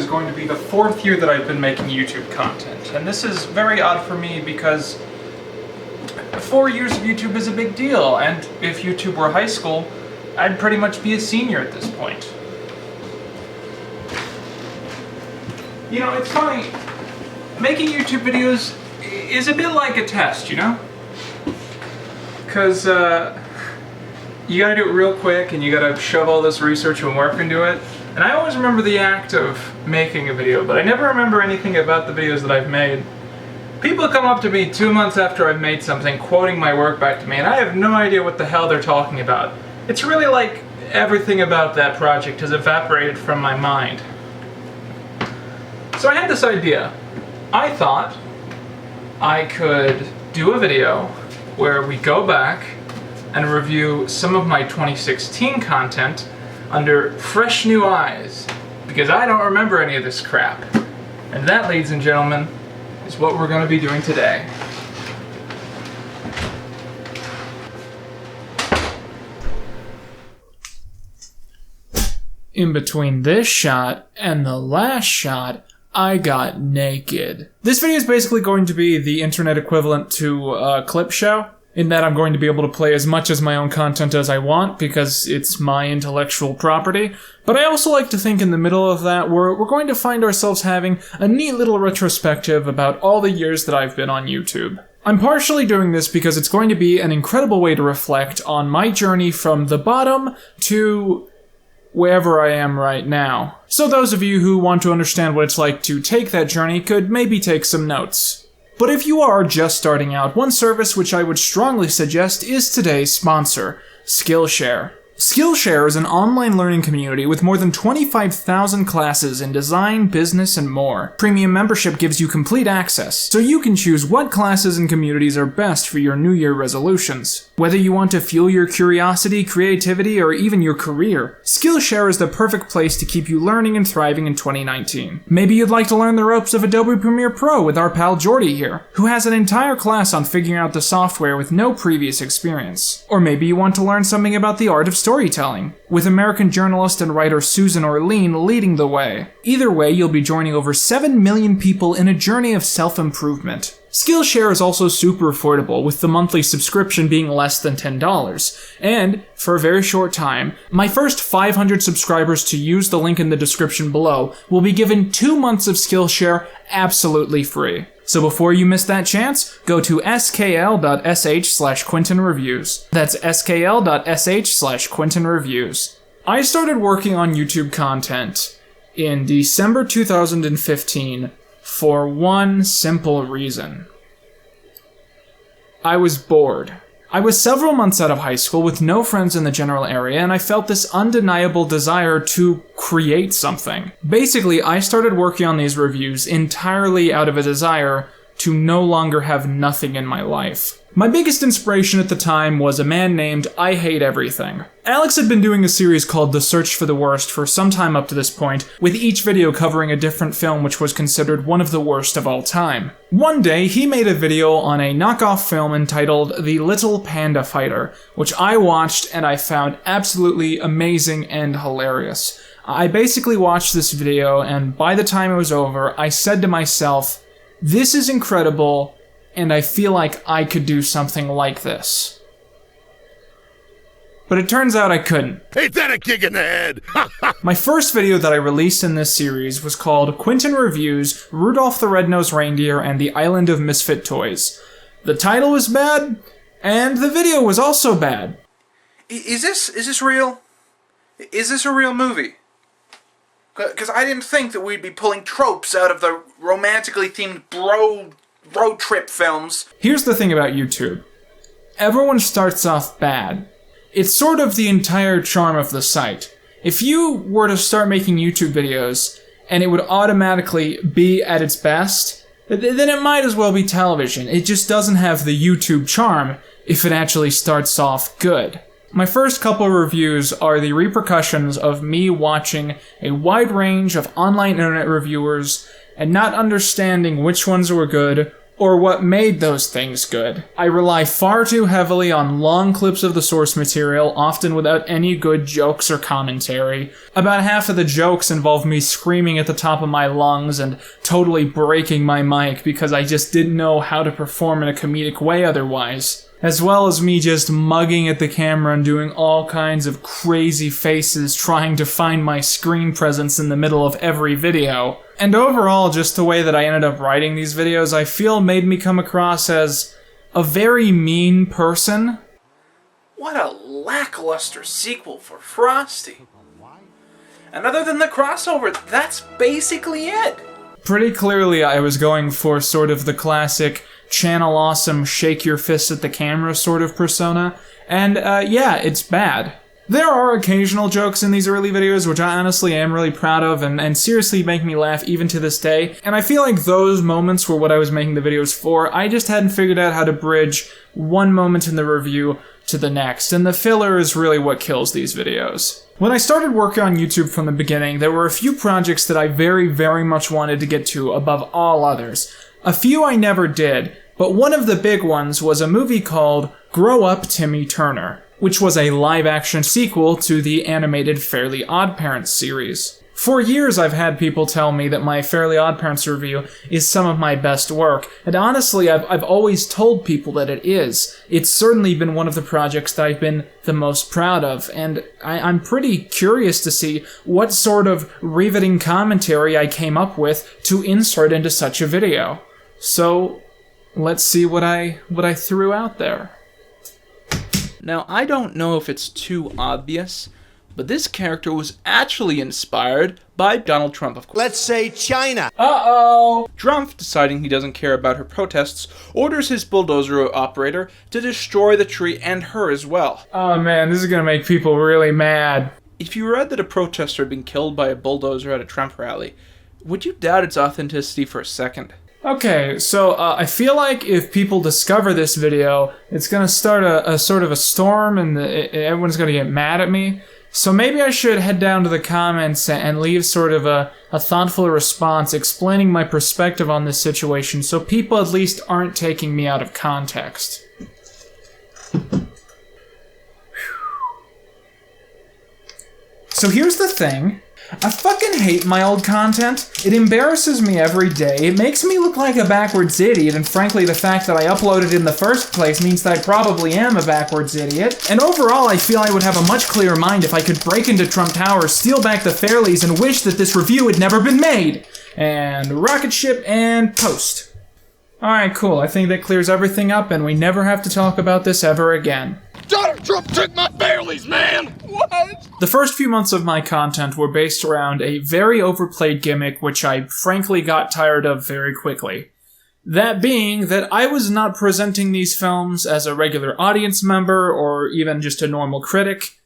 is going to be the 4th year that I've been making YouTube content. And this is very odd for me because 4 years of YouTube is a big deal, and if YouTube were high school, I'd pretty much be a senior at this point. You know, it's funny, making YouTube videos is a bit like a test, you know? Because you gotta do it real quick and you gotta shove all this research and work into it. And I always remember the act of making a video, but I never remember anything about the videos that I've made. People come up to me 2 months after I've made something, quoting my work back to me, and I have no idea what the hell they're talking about. It's really like everything about that project has evaporated from my mind. So I had this idea. I thought I could do a video where we go back and review some of my 2016 content under fresh new eyes, because I don't remember any of this crap. And that, ladies and gentlemen, is what we're going to be doing today. In between this shot and the last shot, I got naked. This video is basically going to be the internet equivalent to a clip show, in that I'm going to be able to play as much as my own content as I want because it's my intellectual property. But I also like to think in the middle of that we're going to find ourselves having a neat little retrospective about all the years that I've been on YouTube. I'm partially doing this because it's going to be an incredible way to reflect on my journey from the bottom to wherever I am right now. So those of you who want to understand what it's like to take that journey could maybe take some notes. But if you are just starting out, one service which I would strongly suggest is today's sponsor, Skillshare. Skillshare is an online learning community with more than 25,000 classes in design, business, and more. Premium membership gives you complete access, so you can choose what classes and communities are best for your New Year resolutions. Whether you want to fuel your curiosity, creativity, or even your career, Skillshare is the perfect place to keep you learning and thriving in 2019. Maybe you'd like to learn the ropes of Adobe Premiere Pro with our pal Jordy here, who has an entire class on figuring out the software with no previous experience. Or maybe you want to learn something about the art of storytelling, with American journalist and writer Susan Orlean leading the way. Either way, you'll be joining over 7 million people in a journey of self-improvement. Skillshare is also super affordable, with the monthly subscription being less than $10. And, for a very short time, my first 500 subscribers to use the link in the description below will be given 2 months of Skillshare absolutely free. So before you miss that chance, go to skl.sh/Quinton Reviews. That's skl.sh/Quinton Reviews. I started working on YouTube content in December 2015 for one simple reason. I was bored. I was several months out of high school with no friends in the general area, and I felt this undeniable desire to create something. Basically, I started working on these reviews entirely out of a desire to no longer have nothing in my life. My biggest inspiration at the time was a man named I Hate Everything. Alex had been doing a series called The Search for the Worst for some time up to this point, with each video covering a different film which was considered one of the worst of all time. One day, he made a video on a knockoff film entitled The Little Panda Fighter, which I watched and I found absolutely amazing and hilarious. I basically watched this video, and by the time it was over, I said to myself, "This is incredible, and I feel like I could do something like this." But it turns out I couldn't. Ain't that a kick in the head? My first video that I released in this series was called Quinton Reviews Rudolph the Red-Nosed Reindeer and the Island of Misfit Toys. The title was bad, and the video was also bad. Is this real? Is this a real movie? Because I didn't think that we'd be pulling tropes out of the romantically themed road trip films. Here's the thing about YouTube. Everyone starts off bad. It's sort of the entire charm of the site. If you were to start making YouTube videos and it would automatically be at its best, then it might as well be television. It just doesn't have the YouTube charm if it actually starts off good. My first couple reviews are the repercussions of me watching a wide range of online internet reviewers and not understanding which ones were good or what made those things good. I rely far too heavily on long clips of the source material, often without any good jokes or commentary. About half of the jokes involve me screaming at the top of my lungs and totally breaking my mic because I just didn't know how to perform in a comedic way otherwise. As well as me just mugging at the camera and doing all kinds of crazy faces trying to find my screen presence in the middle of every video. And overall, just the way that I ended up writing these videos, I feel made me come across as a very mean person. What a lackluster sequel for Frosty. And other than the crossover, that's basically it. Pretty clearly, I was going for sort of the classic channel awesome, shake your fist at the camera sort of persona. And yeah, it's bad. There are occasional jokes in these early videos which I honestly am really proud of and seriously make me laugh even to this day, and I feel like those moments were what I was making the videos for. I just hadn't figured out how to bridge one moment in the review to the next, and the filler is really what kills these videos. When I started working on YouTube from the beginning, there were a few projects that I very, very much wanted to get to above all others. A few I never did, but one of the big ones was a movie called Grow Up, Timmy Turner, which was a live-action sequel to the animated Fairly OddParents series. For years I've had people tell me that my Fairly OddParents review is some of my best work, and honestly I've always told people that it is. It's certainly been one of the projects that I've been the most proud of, and I'm pretty curious to see what sort of riveting commentary I came up with to insert into such a video. So, let's see what I threw out there. Now, I don't know if it's too obvious, but this character was actually inspired by Donald Trump, of course. Let's say China. Uh-oh! Trump, deciding he doesn't care about her protests, orders his bulldozer operator to destroy the tree and her as well. Oh man, this is gonna make people really mad. If you read that a protester had been killed by a bulldozer at a Trump rally, would you doubt its authenticity for a second? Okay, so I feel like if people discover this video, it's gonna start a sort of a storm and everyone's gonna get mad at me. So maybe I should head down to the comments and leave sort of a thoughtful response explaining my perspective on this situation so people at least aren't taking me out of context. So here's the thing. I fucking hate my old content. It embarrasses me every day. It makes me look like a backwards idiot, and frankly the fact that I uploaded in the first place means that I probably am a backwards idiot. And overall I feel I would have a much clearer mind if I could break into Trump Tower, steal back the Fairleys, and wish that this review had never been made. And rocket ship and post. Alright, cool. I think that clears everything up and we never have to talk about this ever again. Donald Trump took my Fairleys, man! What? The first few months of my content were based around a very overplayed gimmick which I frankly got tired of very quickly. That being that I was not presenting these films as a regular audience member or even just a normal critic,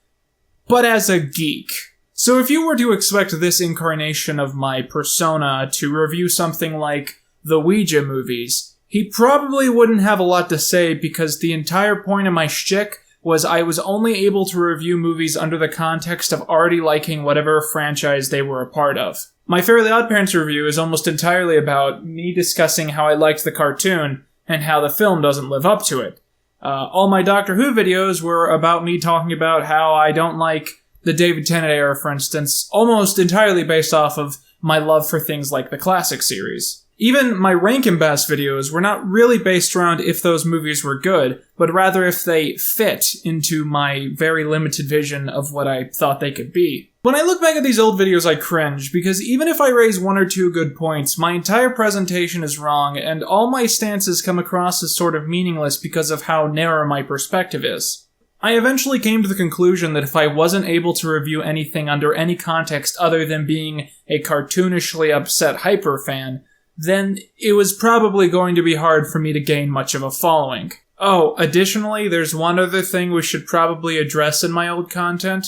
but as a geek. So if you were to expect this incarnation of my persona to review something like the Ouija movies, he probably wouldn't have a lot to say because the entire point of my shtick was I was only able to review movies under the context of already liking whatever franchise they were a part of. My Fairly OddParents review is almost entirely about me discussing how I liked the cartoon and how the film doesn't live up to it. All my Doctor Who videos were about me talking about how I don't like the David Tennant era, for instance, almost entirely based off of my love for things like the classic series. Even my Rankin Bass videos were not really based around if those movies were good, but rather if they fit into my very limited vision of what I thought they could be. When I look back at these old videos, I cringe, because even if I raise one or two good points, my entire presentation is wrong, and all my stances come across as sort of meaningless because of how narrow my perspective is. I eventually came to the conclusion that if I wasn't able to review anything under any context other than being a cartoonishly upset hyper fan, then it was probably going to be hard for me to gain much of a following. Oh, additionally, there's one other thing we should probably address in my old content.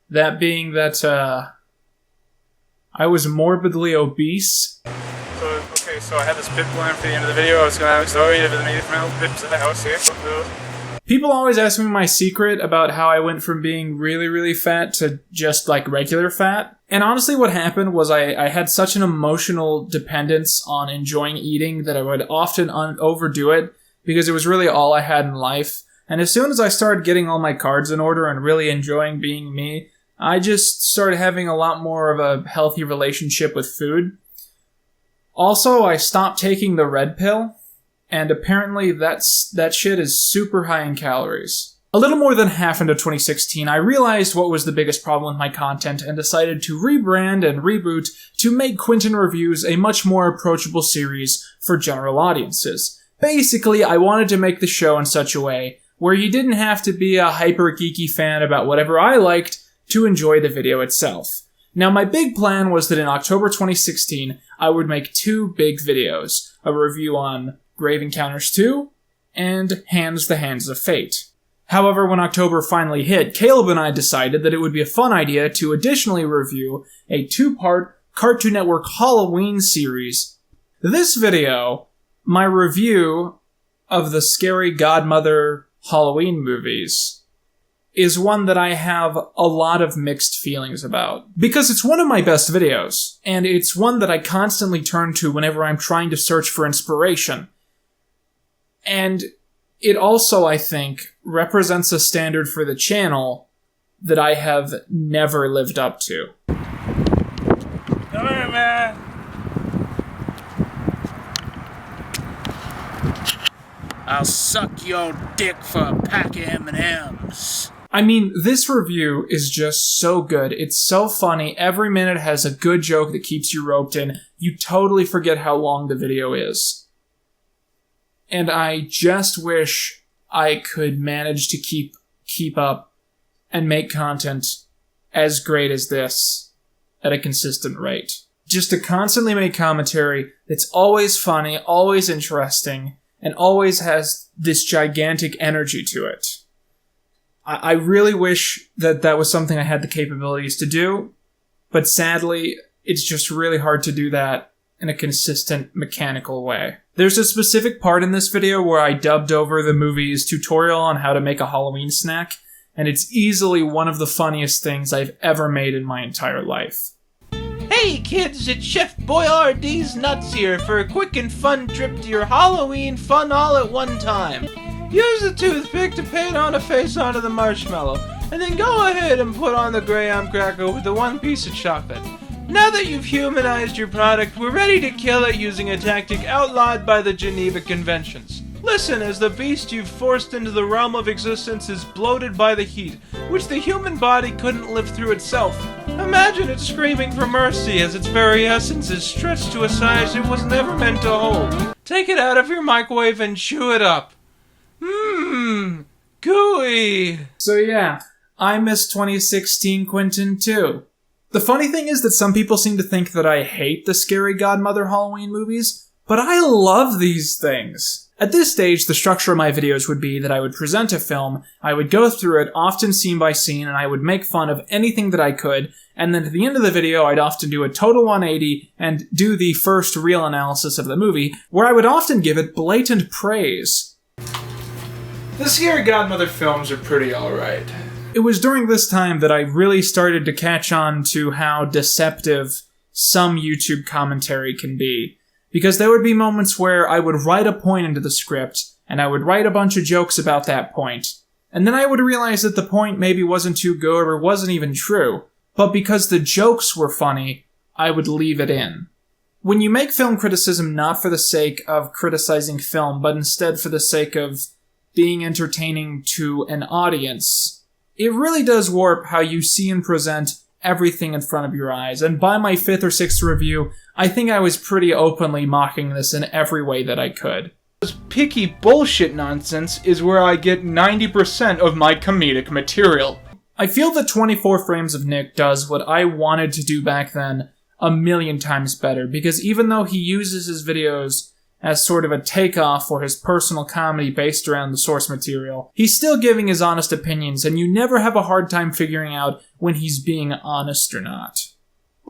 That being that, I was morbidly obese. So I had this bit plan for the end of the video. I was going to have a story of the meeting from the house here. People always ask me my secret about how I went from being really, really fat to just like regular fat. And honestly, what happened was I had such an emotional dependence on enjoying eating that I would often overdo it because it was really all I had in life. And as soon as I started getting all my cards in order and really enjoying being me, I just started having a lot more of a healthy relationship with food. Also, I stopped taking the red pill, and apparently that shit is super high in calories. A little more than half into 2016, I realized what was the biggest problem with my content and decided to rebrand and reboot to make Quinton Reviews a much more approachable series for general audiences. Basically, I wanted to make the show in such a way where you didn't have to be a hyper-geeky fan about whatever I liked to enjoy the video itself. Now, my big plan was that in October 2016, I would make 2 big videos, a review on Grave Encounters 2 and Hands the Hands of Fate. However, when October finally hit, Caleb and I decided that it would be a fun idea to additionally review a 2-part Cartoon Network Halloween series. This video, my review of the Scary Godmother Halloween movies, is one that I have a lot of mixed feelings about. Because it's one of my best videos, and it's one that I constantly turn to whenever I'm trying to search for inspiration. And it also, I think, represents a standard for the channel that I have never lived up to. Come here, man. I'll suck your dick for a pack of M&Ms. I mean, this review is just so good. It's so funny. Every minute has a good joke that keeps you roped in. You totally forget how long the video is. And I just wish I could manage to keep up and make content as great as this at a consistent rate. Just to constantly make commentary that's always funny, always interesting, and always has this gigantic energy to it. I really wish that was something I had the capabilities to do, but sadly, it's just really hard to do that in a consistent, mechanical way. There's a specific part in this video where I dubbed over the movie's tutorial on how to make a Halloween snack, and it's easily one of the funniest things I've ever made in my entire life. Hey kids, it's Chef Boyardee's Nuts here for a quick and fun trip to your Halloween fun all at one time. Use a toothpick to paint on a face onto the marshmallow, and then go ahead and put on the graham cracker with the 1 piece of chocolate. Now that you've humanized your product, we're ready to kill it using a tactic outlawed by the Geneva Conventions. Listen as the beast you've forced into the realm of existence is bloated by the heat, which the human body couldn't live through itself. Imagine it screaming for mercy as its very essence is stretched to a size it was never meant to hold. Take it out of your microwave and chew it up. Gooey! So yeah, I miss 2016 Quinton too. The funny thing is that some people seem to think that I hate the Scary Godmother Halloween movies, but I love these things. At this stage, the structure of my videos would be that I would present a film, I would go through it, often scene by scene, and I would make fun of anything that I could, and then at the end of the video, I'd often do a total 180 and do the first real analysis of the movie, where I would often give it blatant praise. The Scary Godmother films are pretty alright. It was during this time that I really started to catch on to how deceptive some YouTube commentary can be. Because there would be moments where I would write a point into the script, and I would write a bunch of jokes about that point, and then I would realize that the point maybe wasn't too good or wasn't even true, but because the jokes were funny, I would leave it in. When you make film criticism not for the sake of criticizing film, but instead for the sake of being entertaining to an audience, it really does warp how you see and present everything in front of your eyes, and by my 5th or 6th review, I think I was pretty openly mocking this in every way that I could. This picky bullshit nonsense is where I get 90% of my comedic material. I feel that 24 Frames of Nick does what I wanted to do back then a million times better, because even though he uses his videos as sort of a takeoff for his personal comedy based around the source material, he's still giving his honest opinions, and you never have a hard time figuring out when he's being honest or not.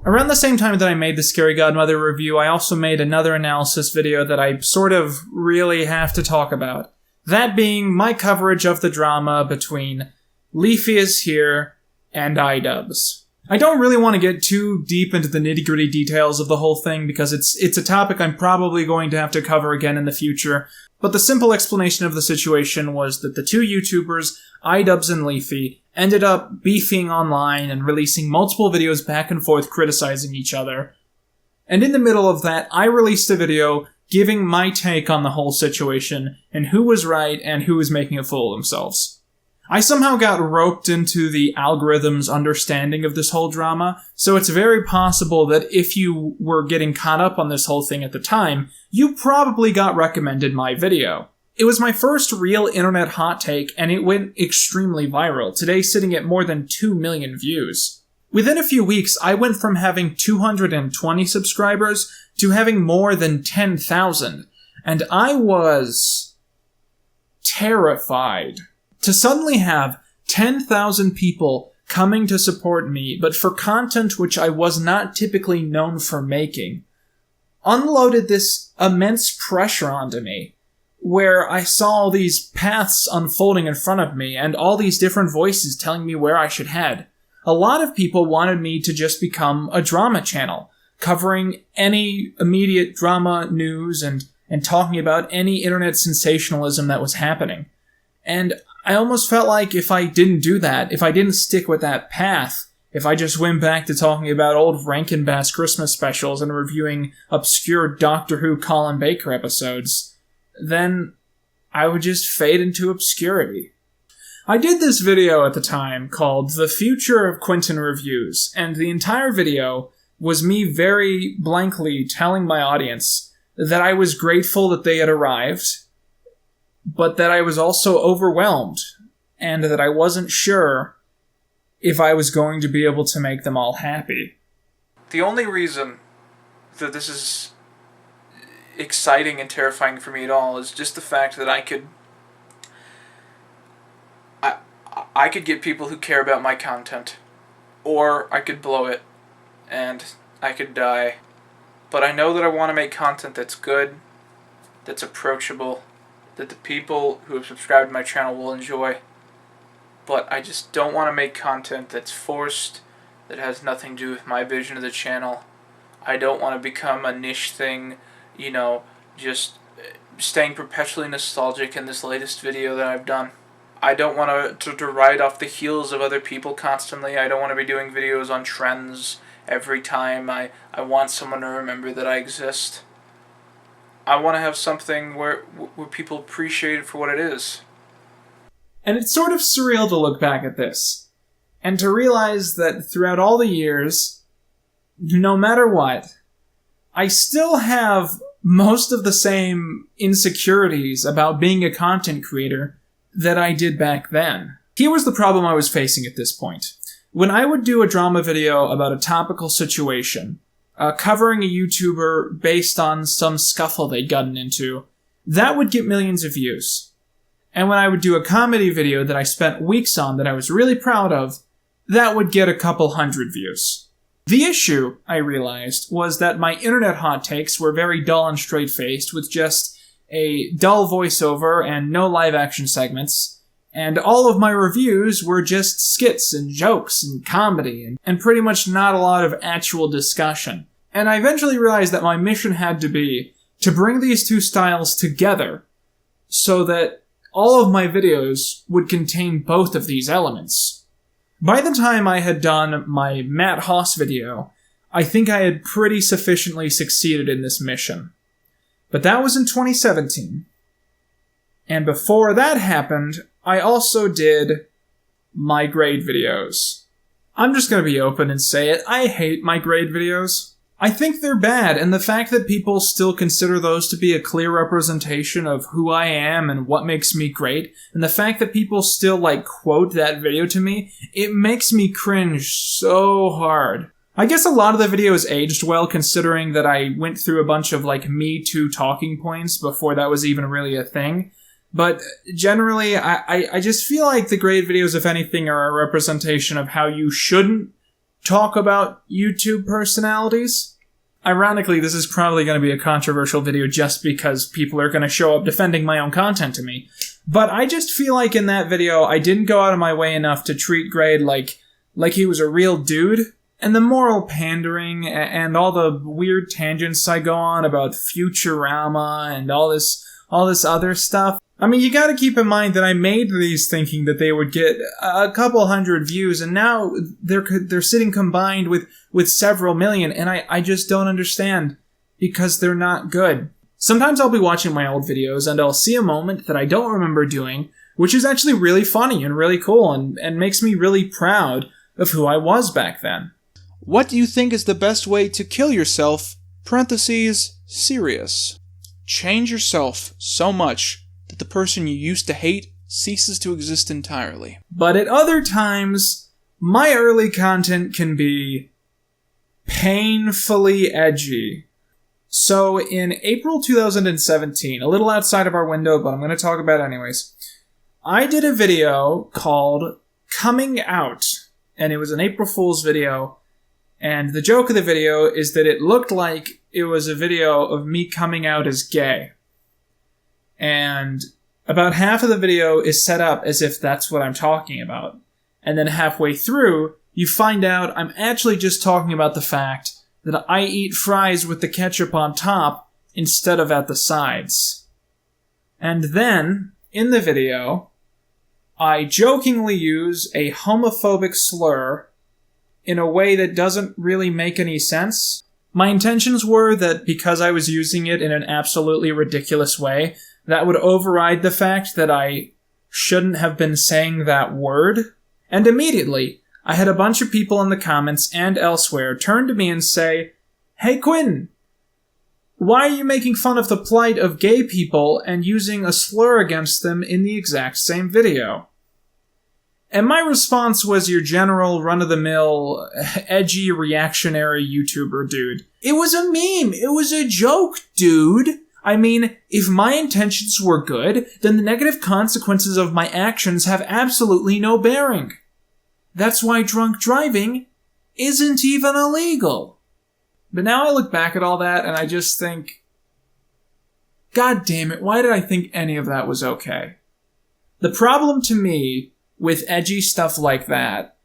Around the same time that I made the Scary Godmother review, I also made another analysis video that I sort of really have to talk about. That being my coverage of the drama between Leafy is Here and iDubbbz. I don't really want to get too deep into the nitty-gritty details of the whole thing because it's a topic I'm probably going to have to cover again in the future, but the simple explanation of the situation was that the two YouTubers, iDubbbz and Leafy, ended up beefing online and releasing multiple videos back and forth criticizing each other. And in the middle of that, I released a video giving my take on the whole situation and who was right and who was making a fool of themselves. I somehow got roped into the algorithm's understanding of this whole drama, so it's very possible that if you were getting caught up on this whole thing at the time, you probably got recommended my video. It was my first real internet hot take, and it went extremely viral, today sitting at more than 2 million views. Within a few weeks, I went from having 220 subscribers to having more than 10,000, and I was terrified. To suddenly have 10,000 people coming to support me, but for content which I was not typically known for making, unloaded this immense pressure onto me, where I saw all these paths unfolding in front of me, and all these different voices telling me where I should head. A lot of people wanted me to just become a drama channel, covering any immediate drama news and talking about any internet sensationalism that was happening. And I almost felt like if I didn't do that, if I didn't stick with that path, if I just went back to talking about old Rankin Bass Christmas specials and reviewing obscure Doctor Who Colin Baker episodes, then I would just fade into obscurity. I did this video at the time called The Future of Quinton Reviews, and the entire video was me very blankly telling my audience that I was grateful that they had arrived, but that I was also overwhelmed, and that I wasn't sure if I was going to be able to make them all happy. The only reason that this is exciting and terrifying for me at all is just the fact that I could get people who care about my content, or I could blow it, and I could die. But I know that I want to make content that's good, that's approachable, that the people who have subscribed to my channel will enjoy. But I just don't want to make content that's forced, that has nothing to do with my vision of the channel. I don't want to become a niche thing, just staying perpetually nostalgic in this latest video that I've done. I don't want to ride off the heels of other people constantly. I don't want to be doing videos on trends every time. I want someone to remember that I exist. I want to have something where people appreciate it for what it is. And it's sort of surreal to look back at this, and to realize that throughout all the years, no matter what, I still have most of the same insecurities about being a content creator that I did back then. Here was the problem I was facing at this point. When I would do a drama video about a topical situation, covering a YouTuber based on some scuffle they'd gotten into, that would get millions of views. And when I would do a comedy video that I spent weeks on that I was really proud of, that would get a couple hundred views. The issue, I realized, was that my internet hot takes were very dull and straight-faced, with just a dull voiceover and no live-action segments, and all of my reviews were just skits and jokes and comedy, and pretty much not a lot of actual discussion. And I eventually realized that my mission had to be to bring these two styles together so that all of my videos would contain both of these elements. By the time I had done my Matt Haas video, I think I had pretty sufficiently succeeded in this mission. But that was in 2017. And before that happened, I also did my grade videos. I'm just gonna be open and say it, I hate my grade videos. I think they're bad, and the fact that people still consider those to be a clear representation of who I am and what makes me great, and the fact that people still, quote that video to me, it makes me cringe so hard. I guess a lot of the videos aged well, considering that I went through a bunch of, Me Too talking points before that was even really a thing. But generally, I just feel like the grade videos, if anything, are a representation of how you shouldn't talk about YouTube personalities. Ironically, this is probably going to be a controversial video just because people are going to show up defending my own content to me. But I just feel like in that video, I didn't go out of my way enough to treat Grade like he was a real dude. And the moral pandering and all the weird tangents I go on about Futurama and all this other stuff. I mean, you gotta keep in mind that I made these thinking that they would get a couple hundred views, and now they're sitting combined with several million, and I just don't understand, because they're not good. Sometimes I'll be watching my old videos, and I'll see a moment that I don't remember doing, which is actually really funny and really cool, and makes me really proud of who I was back then. What do you think is the best way to kill yourself? Serious. Change yourself so much that the person you used to hate ceases to exist entirely. But at other times, my early content can be painfully edgy. So in April 2017, a little outside of our window, but I'm going to talk about it anyways, I did a video called Coming Out, and it was an April Fool's video, and the joke of the video is that it looked like it was a video of me coming out as gay. And about half of the video is set up as if that's what I'm talking about. And then halfway through, you find out I'm actually just talking about the fact that I eat fries with the ketchup on top instead of at the sides. And then, in the video, I jokingly use a homophobic slur in a way that doesn't really make any sense. My intentions were that because I was using it in an absolutely ridiculous way, that would override the fact that I shouldn't have been saying that word. And immediately, I had a bunch of people in the comments and elsewhere turn to me and say, "Hey Quinton, why are you making fun of the plight of gay people and using a slur against them in the exact same video?" And my response was your general run-of-the-mill, edgy, reactionary YouTuber dude. It was a meme. It was a joke, dude. I mean, if my intentions were good, then the negative consequences of my actions have absolutely no bearing. That's why drunk driving isn't even illegal. But now I look back at all that and I just think, God damn it, why did I think any of that was okay? The problem to me with edgy stuff like that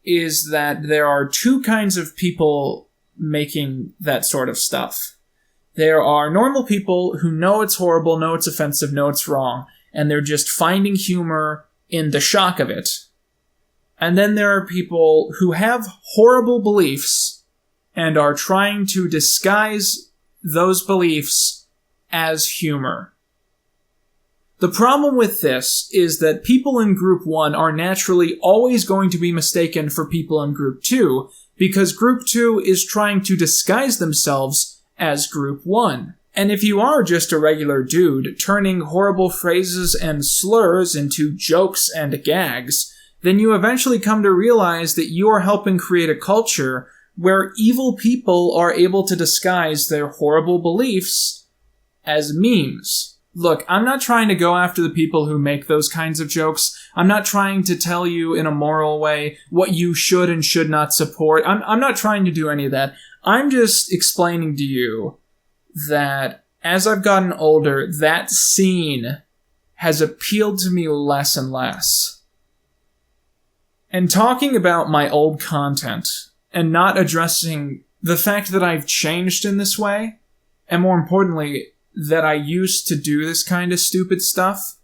is that there are two kinds of people making that sort of stuff. There are normal people who know it's horrible, know it's offensive, know it's wrong, and they're just finding humor in the shock of it. And then there are people who have horrible beliefs and are trying to disguise those beliefs as humor. The problem with this is that people in Group 1 are naturally always going to be mistaken for people in Group 2, because Group 2 is trying to disguise themselves as Group 1. And if you are just a regular dude, turning horrible phrases and slurs into jokes and gags, then you eventually come to realize that you are helping create a culture where evil people are able to disguise their horrible beliefs as memes. Look, I'm not trying to go after the people who make those kinds of jokes. I'm not trying to tell you in a moral way what you should and should not support. I'm not trying to do any of that. I'm just explaining to you that as I've gotten older, that scene has appealed to me less and less. And talking about my old content and not addressing the fact that I've changed in this way, and more importantly, that I used to do this kind of stupid stuff,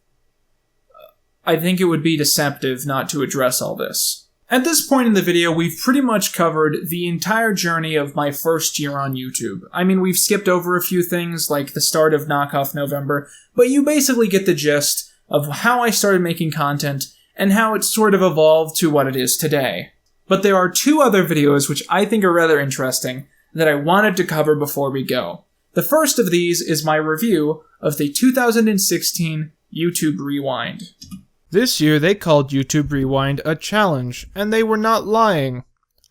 I think it would be deceptive not to address all this. At this point in the video, we've pretty much covered the entire journey of my first year on YouTube. I mean, we've skipped over a few things like the start of Knockoff November, but you basically get the gist of how I started making content and how it sort of evolved to what it is today. But there are two other videos which I think are rather interesting that I wanted to cover before we go. The first of these is my review of the 2016 YouTube Rewind. This year they called YouTube Rewind a challenge, and they were not lying.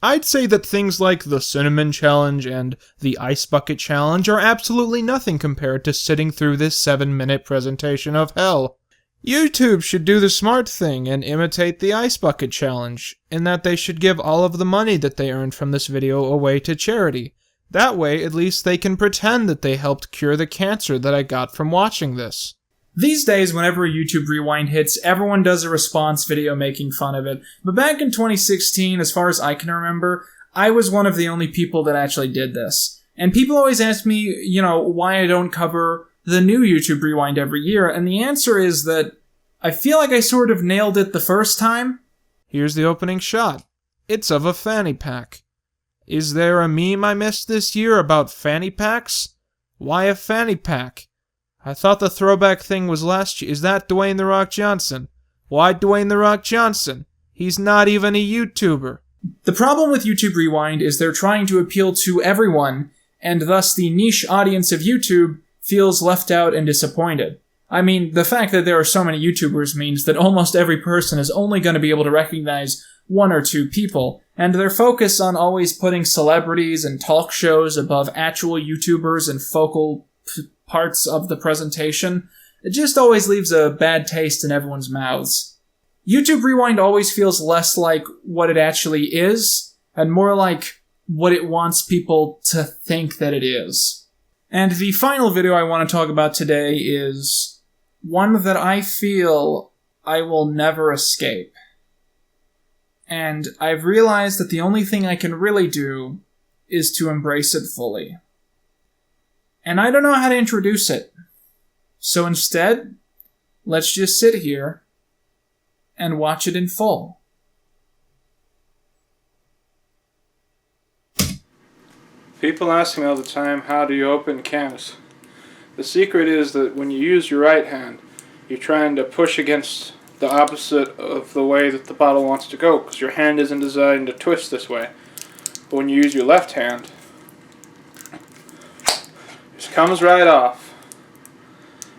I'd say that things like the Cinnamon Challenge and the Ice Bucket Challenge are absolutely nothing compared to sitting through this 7-minute presentation of hell. YouTube should do the smart thing and imitate the Ice Bucket Challenge, in that they should give all of the money that they earned from this video away to charity. That way, at least they can pretend that they helped cure the cancer that I got from watching this. These days, whenever a YouTube Rewind hits, everyone does a response video making fun of it. But back in 2016, as far as I can remember, I was one of the only people that actually did this. And people always ask me, why I don't cover the new YouTube Rewind every year, and the answer is that I feel like I sort of nailed it the first time. Here's the opening shot. It's of a fanny pack. Is there a meme I missed this year about fanny packs? Why a fanny pack? I thought the throwback thing was last year. Is that Dwayne The Rock Johnson? Why Dwayne The Rock Johnson? He's not even a YouTuber. The problem with YouTube Rewind is they're trying to appeal to everyone, and thus the niche audience of YouTube feels left out and disappointed. I mean, the fact that there are so many YouTubers means that almost every person is only going to be able to recognize one or two people, and their focus on always putting celebrities and talk shows above actual YouTubers and focal parts of the presentation, it just always leaves a bad taste in everyone's mouths. YouTube Rewind always feels less like what it actually is, and more like what it wants people to think that it is. And the final video I want to talk about today is one that I feel I will never escape. And I've realized that the only thing I can really do is to embrace it fully. And I don't know how to introduce it. So instead, let's just sit here and watch it in full. People ask me all the time, how do you open cans? The secret is that when you use your right hand, you're trying to push against the opposite of the way that the bottle wants to go, because your hand isn't designed to twist this way. But when you use your left hand, it just comes right off.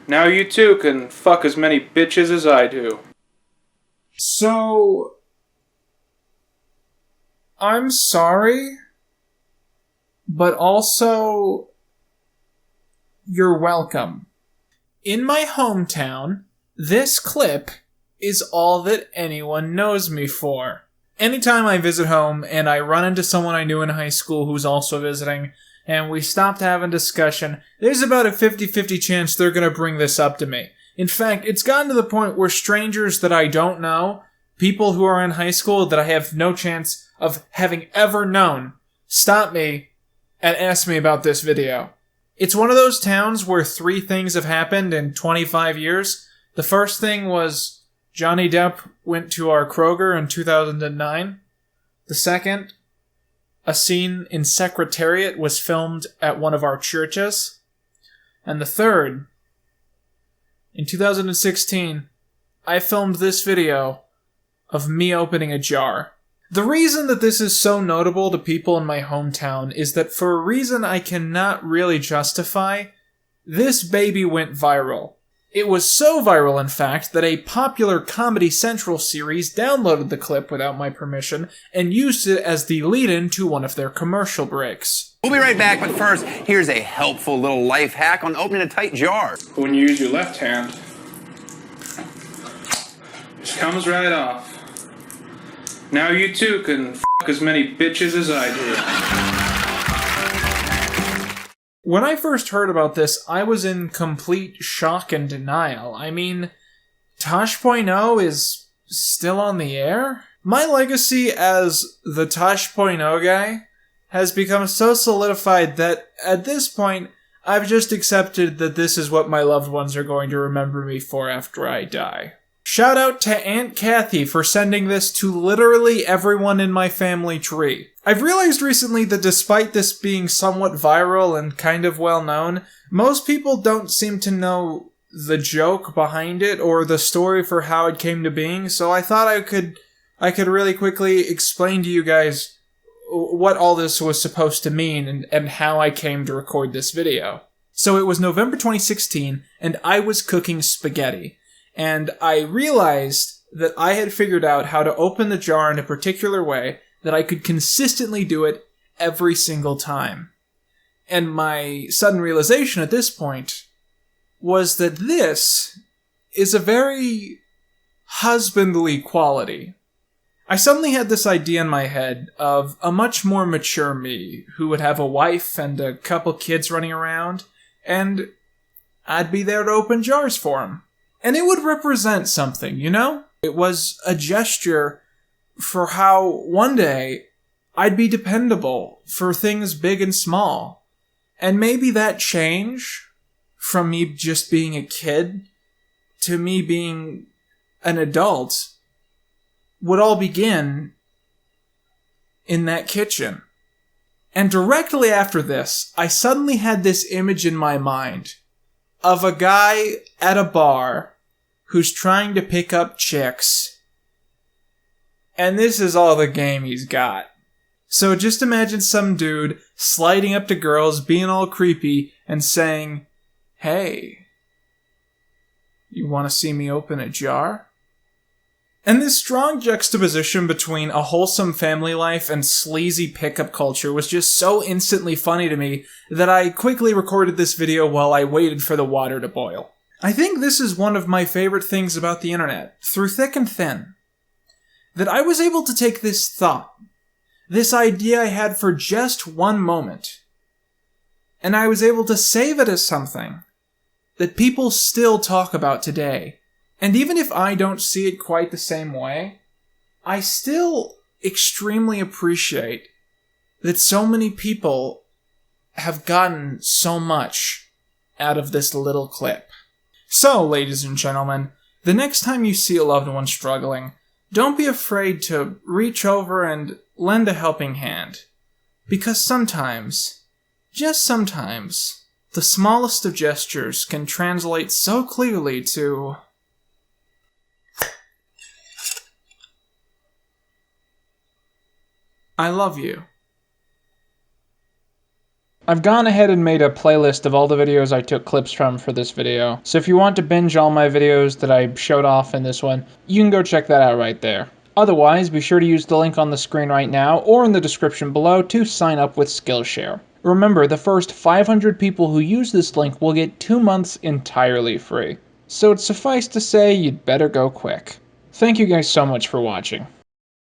Now you too can fuck as many bitches as I do. So, I'm sorry, but also, you're welcome. In my hometown, this clip is all that anyone knows me for. Anytime I visit home and I run into someone I knew in high school who's also visiting, and we stop to have a discussion, there's about a 50-50 chance they're gonna bring this up to me. In fact, it's gotten to the point where strangers that I don't know, people who are in high school that I have no chance of having ever known, stop me and ask me about this video. It's one of those towns where 3 things have happened in 25 years. The first thing was Johnny Depp went to our Kroger in 2009. The second, a scene in Secretariat was filmed at one of our churches. And the third, in 2016, I filmed this video of me opening a jar. The reason that this is so notable to people in my hometown is that for a reason I cannot really justify, this baby went viral. It was so viral, in fact, that a popular Comedy Central series downloaded the clip without my permission and used it as the lead-in to one of their commercial breaks. We'll be right back, but first, here's a helpful little life hack on opening a tight jar. When you use your left hand, it just comes right off. Now you too can fuck as many bitches as I do. When I first heard about this, I was in complete shock and denial. I mean, Tosh.0 is still on the air? My legacy as the Tosh.0 guy has become so solidified that at this point, I've just accepted that this is what my loved ones are going to remember me for after I die. Shout out to Aunt Kathy for sending this to literally everyone in my family tree. I've realized recently that despite this being somewhat viral and kind of well known, most people don't seem to know the joke behind it or the story for how it came to being, so I thought I could really quickly explain to you guys what all this was supposed to mean and how I came to record this video. So it was November 2016, and I was cooking spaghetti. And I realized that I had figured out how to open the jar in a particular way that I could consistently do it every single time. And my sudden realization at this point was that this is a very husbandly quality. I suddenly had this idea in my head of a much more mature me who would have a wife and a couple kids running around, and I'd be there to open jars for them. And it would represent something, you know? It was a gesture for how one day I'd be dependable for things big and small. And maybe that change from me just being a kid to me being an adult would all begin in that kitchen. And directly after this, I suddenly had this image in my mind of a guy at a bar who's trying to pick up chicks. And this is all the game he's got. So just imagine some dude sliding up to girls, being all creepy, and saying, "Hey, you want to see me open a jar?" And this strong juxtaposition between a wholesome family life and sleazy pickup culture was just so instantly funny to me that I quickly recorded this video while I waited for the water to boil. I think this is one of my favorite things about the internet, through thick and thin. That I was able to take this thought, this idea I had for just one moment, and I was able to save it as something that people still talk about today. And even if I don't see it quite the same way, I still extremely appreciate that so many people have gotten so much out of this little clip. So, ladies and gentlemen, the next time you see a loved one struggling, don't be afraid to reach over and lend a helping hand. Because sometimes, just sometimes, the smallest of gestures can translate so clearly to "I love you." I've gone ahead and made a playlist of all the videos I took clips from for this video. So if you want to binge all my videos that I showed off in this one, you can go check that out right there. Otherwise, be sure to use the link on the screen right now or in the description below to sign up with Skillshare. Remember, the first 500 people who use this link will get 2 months entirely free. So it's suffice to say you'd better go quick. Thank you guys so much for watching.